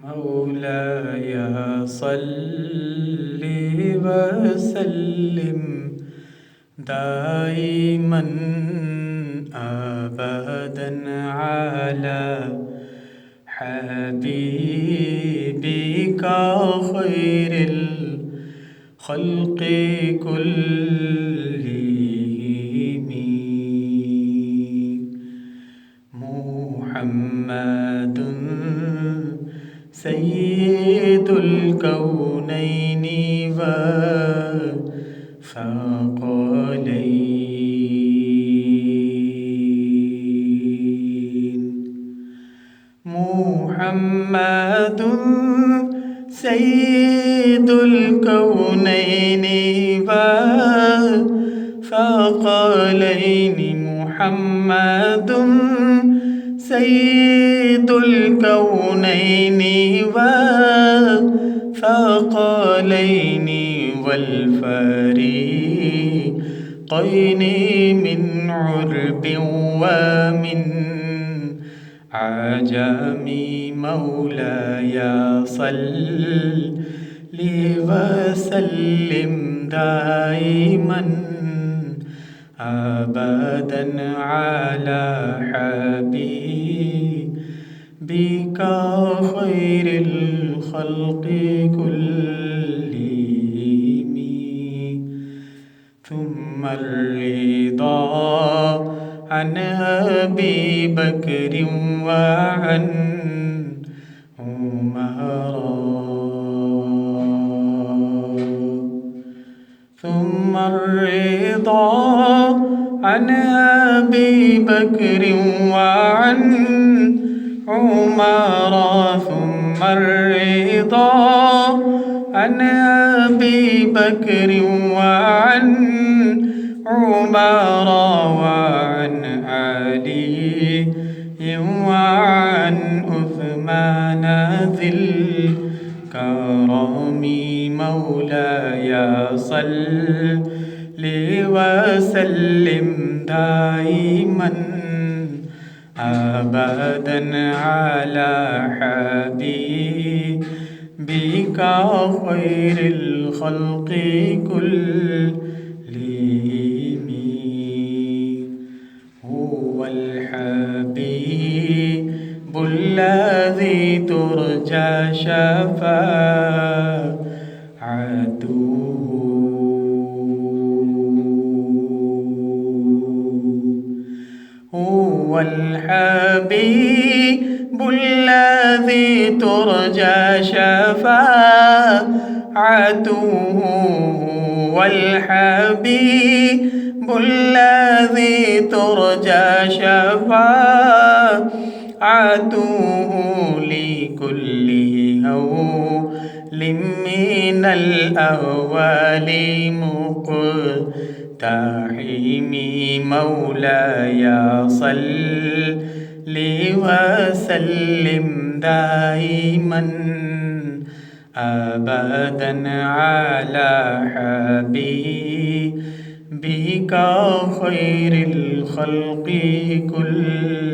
مولاي صل وسلم دائما أبدا على حبيبك خير الخلق كلهم محمد سيد الكونين والثقلين محمد سيد الكونين والثقلين محمد سيد الكونين والثقلين والفريقين من عرب ومن عجم مولاي صل وسلم دائما أبدا على حبيبك خير الخلق كلهم ثم الرضا عن أبي بكر وعن عمر ثم الرضا عن أبي بكر وعن عمر ثم الرضا عن أبي بكر وعن عمر وعن علي وعن عثمان ذي الكرم مولاي صل وسلم دائما أبدا على حبيبك خير الخلق كلهم هو الحبيب الذي ترجى شفاعته هو الحبيب الذي ترجى شفاعته والحبيب الذي ترجى شفاعته لكل هول من الأهوال مقتحم مولاي صل وسلم دائما أبدا على حبيبك خير الخلق كلهم